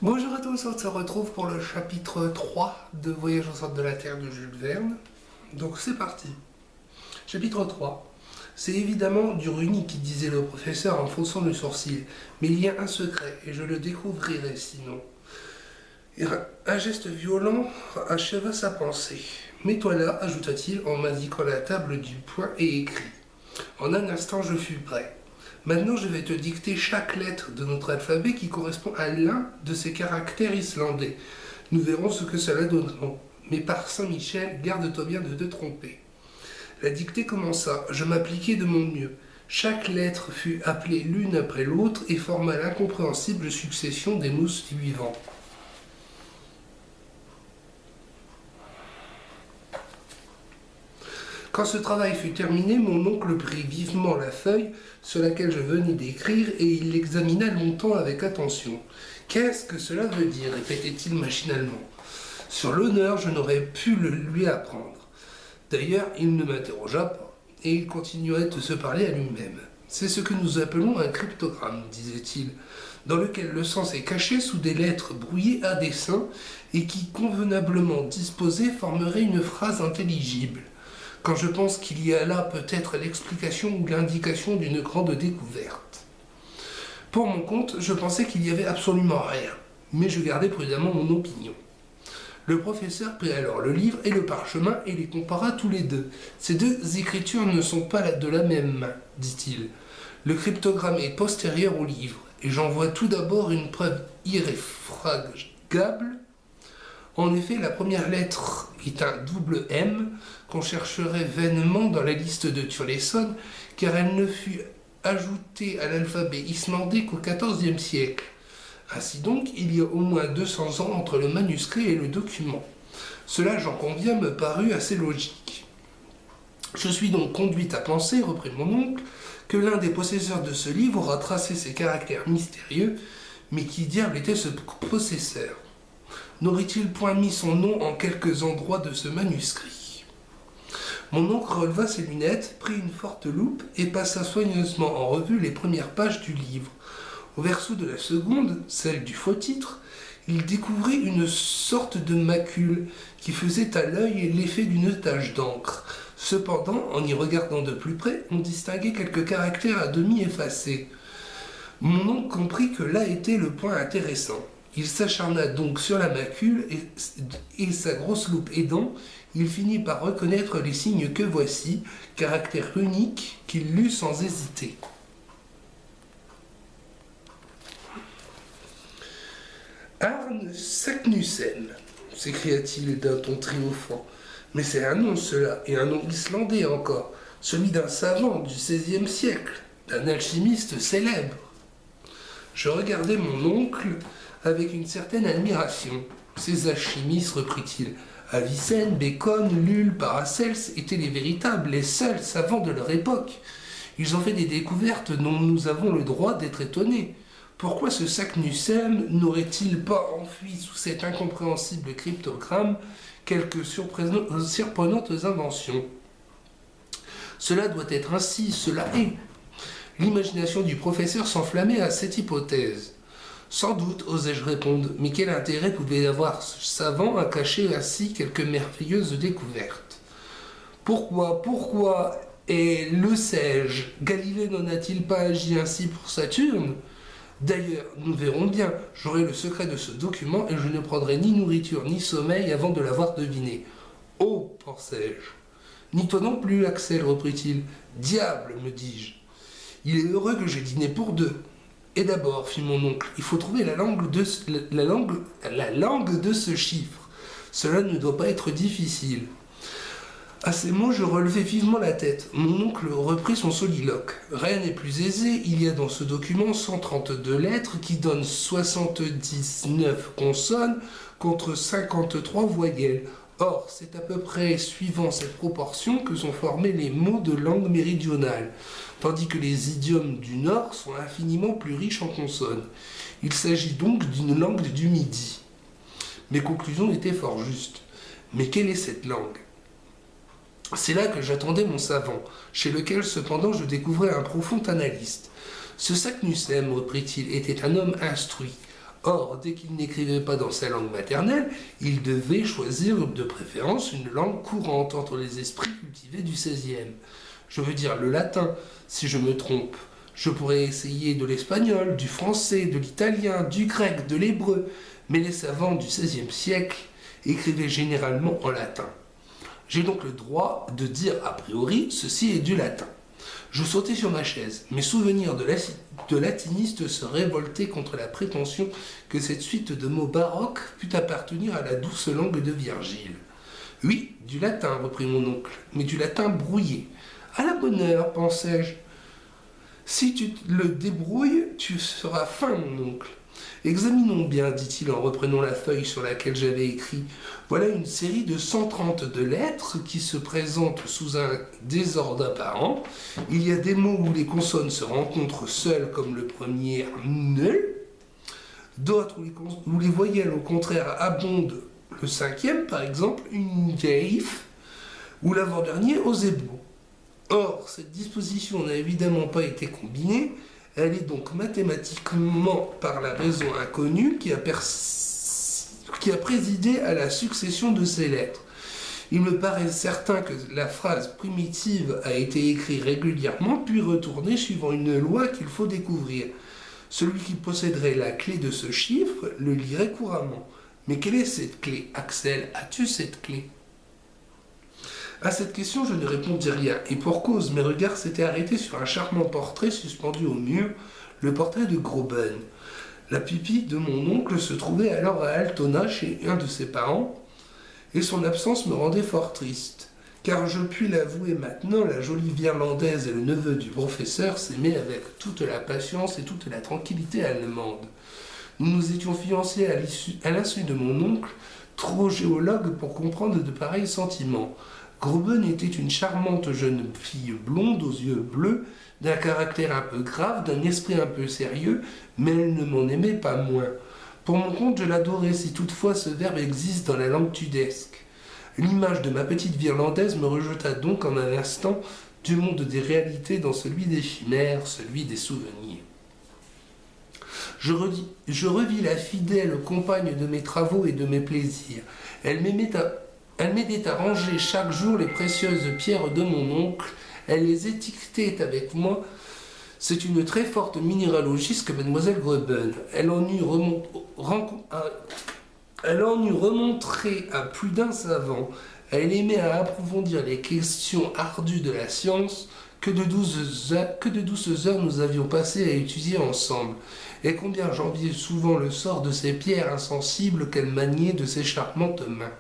Bonjour à tous, on se retrouve pour le chapitre 3 de Voyage au centre de la Terre de Jules Verne. Donc c'est parti. Chapitre 3. C'est évidemment du runi qui disait le professeur en fronçant le sourcil, mais il y a un secret et je le découvrirai sinon. Et un geste violent acheva sa pensée. Mets-toi là, ajouta-t-il en m'indiquant la table du poing et écrit. En un instant je fus prêt. Maintenant, je vais te dicter chaque lettre de notre alphabet qui correspond à l'un de ces caractères islandais. Nous verrons ce que cela donnera. Mais par Saint-Michel, garde-toi bien de te tromper. La dictée commença. Je m'appliquai de mon mieux. Chaque lettre fut appelée l'une après l'autre et forma l'incompréhensible succession des mots suivants. Quand ce travail fut terminé, mon oncle prit vivement la feuille sur laquelle je venais d'écrire et il l'examina longtemps avec attention. « Qu'est-ce que cela veut dire » répétait-il machinalement. Sur l'honneur, je n'aurais pu le lui apprendre. D'ailleurs, il ne m'interrogea pas et il continuait de se parler à lui-même. « C'est ce que nous appelons un cryptogramme, disait-il, dans lequel le sens est caché sous des lettres brouillées à dessein et qui, convenablement disposées, formeraient une phrase intelligible. Quand je pense qu'il y a là peut-être l'explication ou l'indication d'une grande découverte. Pour mon compte, je pensais qu'il n'y avait absolument rien, mais je gardais prudemment mon opinion. Le professeur prit alors le livre et le parchemin et les compara tous les deux. Ces deux écritures ne sont pas de la même main, dit-il. Le cryptogramme est postérieur au livre, et j'en vois tout d'abord une preuve irréfragable. En effet, la première lettre est un double M qu'on chercherait vainement dans la liste de Turleson, car elle ne fut ajoutée à l'alphabet islandais qu'au XIVe siècle. Ainsi donc, il y a au moins 200 ans entre le manuscrit et le document. Cela, j'en conviens, me parut assez logique. Je suis donc conduite à penser, reprit mon oncle, que l'un des possesseurs de ce livre aura tracé ces caractères mystérieux, mais qui diable était ce possesseur ? N'aurait-il point mis son nom en quelques endroits de ce manuscrit ? Mon oncle releva ses lunettes, prit une forte loupe et passa soigneusement en revue les premières pages du livre. Au verso de la seconde, celle du faux titre, il découvrit une sorte de macule qui faisait à l'œil l'effet d'une tache d'encre. Cependant, en y regardant de plus près, on distinguait quelques caractères à demi effacés. Mon oncle comprit que là était le point intéressant. Il s'acharna donc sur la macule et sa grosse loupe aidant, il finit par reconnaître les signes que voici, caractère unique qu'il lut sans hésiter. Arne Saknussemm, s'écria-t-il d'un ton triomphant. Mais c'est un nom cela, et un nom islandais encore, celui d'un savant du XVIe siècle, d'un alchimiste célèbre. Je regardai mon oncle avec une certaine admiration. Ces alchimistes, reprit-il, Avicenne, Bacon, Lull, Paracels étaient les véritables, les seuls savants de leur époque. Ils ont fait des découvertes dont nous avons le droit d'être étonnés. Pourquoi ce Saknussemm n'aurait-il pas enfui sous cet incompréhensible cryptogramme quelques surprenantes inventions ? Cela doit être ainsi, cela est. L'imagination du professeur s'enflammait à cette hypothèse. Sans doute, osai-je répondre, mais quel intérêt pouvait avoir ce savant à cacher ainsi quelques merveilleuses découvertes ? Pourquoi, et le sais-je, Galilée n'en a-t-il pas agi ainsi pour Saturne ? D'ailleurs, nous verrons bien, j'aurai le secret de ce document et je ne prendrai ni nourriture ni sommeil avant de l'avoir deviné. Oh, pensai-je. Ni toi non plus, Axel, reprit-il. Diable, me dis-je. Il est heureux que j'ai dîné pour deux. Et d'abord, fit mon oncle, il faut trouver la langue de ce chiffre. Cela ne doit pas être difficile. À ces mots, je relevai vivement la tête. Mon oncle reprit son soliloque. Rien n'est plus aisé, il y a dans ce document 132 lettres qui donnent 79 consonnes contre 53 voyelles. Or, c'est à peu près suivant cette proportion que sont formés les mots de langue méridionale, tandis que les idiomes du Nord sont infiniment plus riches en consonnes. Il s'agit donc d'une langue du Midi. Mes conclusions étaient fort justes. Mais quelle est cette langue ? C'est là que j'attendais mon savant, chez lequel cependant je découvrais un profond analyste. Ce Saknussemm, reprit-il, était un homme instruit. Or, dès qu'il n'écrivait pas dans sa langue maternelle, il devait choisir de préférence une langue courante entre les esprits cultivés du XVIe. Je veux dire le latin, si je me trompe. Je pourrais essayer de l'espagnol, du français, de l'italien, du grec, de l'hébreu, mais les savants du XVIe siècle écrivaient généralement en latin. J'ai donc le droit de dire a priori ceci est du latin. Je sautai sur ma chaise. Mes souvenirs de latiniste se révoltaient contre la prétention que cette suite de mots baroques pût appartenir à la douce langue de Virgile. Oui, du latin, reprit mon oncle, mais du latin brouillé. À la bonne heure, pensai-je. Si tu le débrouilles, tu seras fin, mon oncle. Examinons bien, dit-il en reprenant la feuille sur laquelle j'avais écrit. Voilà une série de 132 lettres qui se présentent sous un désordre apparent. Il y a des mots où les consonnes se rencontrent seules, comme le premier nul. D'autres où les voyelles, au contraire, abondent. Le cinquième, par exemple, une gaif, ou l'avant-dernier, osebo. Or, cette disposition n'a évidemment pas été combinée. Elle est donc mathématiquement, par la raison inconnue, qui a présidé à la succession de ces lettres. Il me paraît certain que la phrase primitive a été écrite régulièrement, puis retournée suivant une loi qu'il faut découvrir. Celui qui posséderait la clé de ce chiffre le lirait couramment. Mais quelle est cette clé, Axel? As-tu cette clé? À cette question, je ne répondis rien, et pour cause, mes regards s'étaient arrêtés sur un charmant portrait suspendu au mur, le portrait de Groben. La pupille de mon oncle se trouvait alors à Altona chez un de ses parents, et son absence me rendait fort triste. Car je puis l'avouer maintenant, la jolie Virlandaise et le neveu du professeur s'aimaient avec toute la patience et toute la tranquillité allemande. Nous nous étions fiancés à l'insu de mon oncle, trop géologue pour comprendre de pareils sentiments. Groben était une charmante jeune fille blonde aux yeux bleus, d'un caractère un peu grave, d'un esprit un peu sérieux, mais elle ne m'en aimait pas moins. Pour mon compte, je l'adorais, si toutefois ce verbe existe dans la langue tudesque. L'image de ma petite Virlandaise me rejeta donc en un instant du monde des réalités dans celui des chimères, celui des souvenirs. Je revis la fidèle compagne de mes travaux et de mes plaisirs. Elle m'aidait à ranger chaque jour les précieuses pierres de mon oncle. Elle les étiquetait avec moi. C'est une très forte minéralogiste que mademoiselle Groben. Elle en eut remontré à plus d'un savant. Elle aimait à approfondir les questions ardues de la science que de douces heures nous avions passées à étudier ensemble. Et combien j'enviais souvent le sort de ces pierres insensibles qu'elle maniait de ses charmantes mains.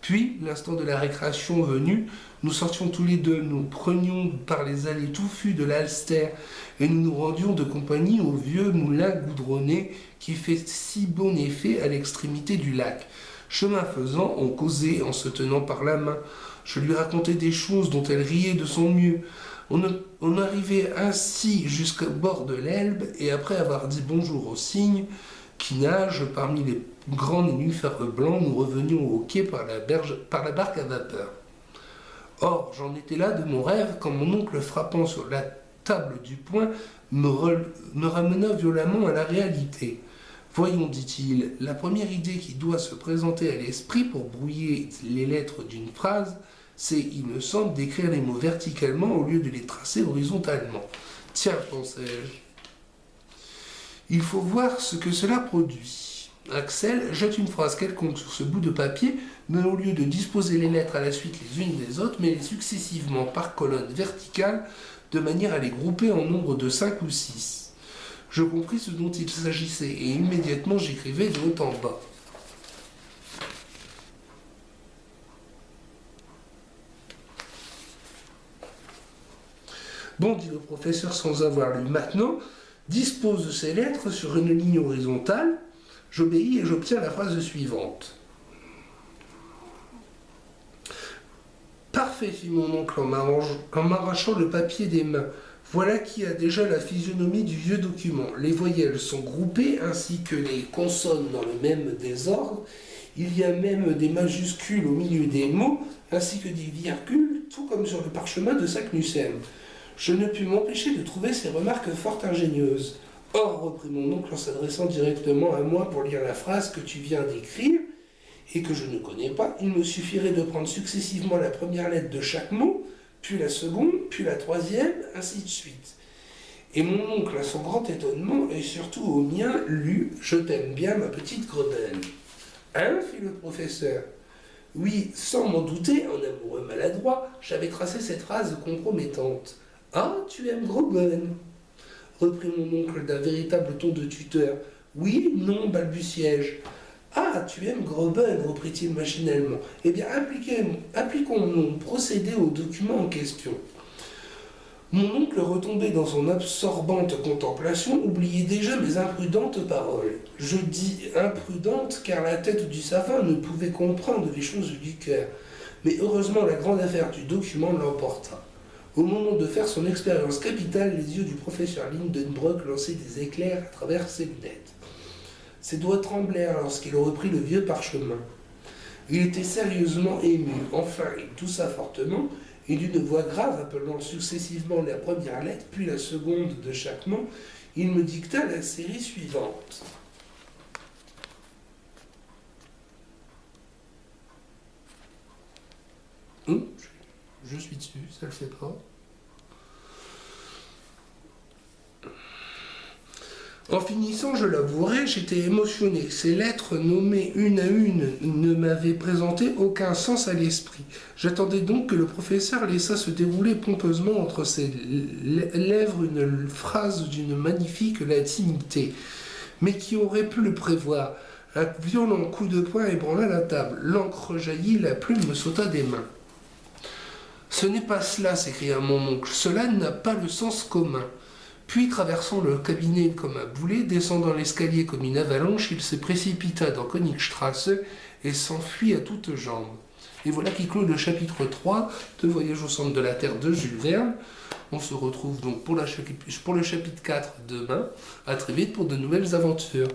Puis, l'instant de la récréation venu, nous sortions tous les deux, nous prenions par les allées touffues de l'Alster et nous nous rendions de compagnie au vieux moulin goudronné qui fait si bon effet à l'extrémité du lac. Chemin faisant, on causait en se tenant par la main. Je lui racontais des choses dont elle riait de son mieux. On arrivait ainsi jusqu'au bord de l'Elbe et après avoir dit bonjour aux cygnes qui nagent parmi les grands nénuphars blancs, nous revenions au quai par la barque à vapeur. Or, j'en étais là de mon rêve quand mon oncle, frappant sur la table du poing, me ramena violemment à la réalité. Voyons, dit-il, la première idée qui doit se présenter à l'esprit pour brouiller les lettres d'une phrase, c'est, il me semble, d'écrire les mots verticalement au lieu de les tracer horizontalement. Tiens, pensai-je, il faut voir ce que cela produit. Axel jette une phrase quelconque sur ce bout de papier, mais au lieu de disposer les lettres à la suite les unes des autres, met les successivement par colonne verticale, de manière à les grouper en nombre de 5 ou 6. Je compris ce dont il s'agissait, et immédiatement j'écrivais de haut en bas. Bon, dit le professeur sans avoir lu. Maintenant, dispose ces lettres sur une ligne horizontale. J'obéis et j'obtiens la phrase suivante. Parfait, fit mon oncle en m'arrachant le papier des mains. Voilà qui a déjà la physionomie du vieux document. Les voyelles sont groupées ainsi que les consonnes dans le même désordre. Il y a même des majuscules au milieu des mots, ainsi que des virgules, tout comme sur le parchemin de Saknussem. Je ne pus m'empêcher de trouver ces remarques fort ingénieuses. Or, reprit mon oncle en s'adressant directement à moi pour lire la phrase que tu viens d'écrire, et que je ne connais pas, il me suffirait de prendre successivement la première lettre de chaque mot, puis la seconde, puis la troisième, ainsi de suite. Et mon oncle, à son grand étonnement, et surtout au mien, lut « Je t'aime bien, ma petite Grebenne ». « Hein » fit le professeur. Oui, sans m'en douter, en amoureux maladroit, j'avais tracé cette phrase compromettante. « Ah, tu aimes Grebenne » reprit mon oncle d'un véritable ton de tuteur. « Oui, non, balbutiai-je. »« Ah, tu aimes Grebenne » reprit-il machinalement. « Eh bien, appliquons mon procédé au document en question. » Mon oncle, retombé dans son absorbante contemplation, oubliait déjà mes imprudentes paroles. Je dis imprudentes car la tête du savant ne pouvait comprendre les choses du cœur. Mais heureusement, la grande affaire du document l'emporta. Au moment de faire son expérience capitale, les yeux du professeur Lindenbrock lançaient des éclairs à travers ses lunettes. Ses doigts tremblèrent lorsqu'il reprit le vieux parchemin. Il était sérieusement ému. Enfin, il toussa fortement, et d'une voix grave, appelant successivement la première lettre, puis la seconde de chaque mot, il me dicta la série suivante. Je suis dessus, ça le fait pas. En finissant, je l'avouerai, j'étais émotionné. Ces lettres, nommées une à une, ne m'avaient présenté aucun sens à l'esprit. J'attendais donc que le professeur laissât se dérouler pompeusement entre ses lèvres une phrase d'une magnifique latinité. Mais qui aurait pu le prévoir? Un violent coup de poing ébranla la table. L'encre jaillit, la plume me sauta des mains. « Ce n'est pas cela, s'écria mon oncle. Cela n'a pas le sens commun. » Puis, traversant le cabinet comme un boulet, descendant l'escalier comme une avalanche, il se précipita dans Königstrasse et s'enfuit à toutes jambes. Et voilà qui clôt le chapitre 3 de Voyage au centre de la Terre de Jules Verne. On se retrouve donc pour le chapitre 4 demain. À très vite pour de nouvelles aventures.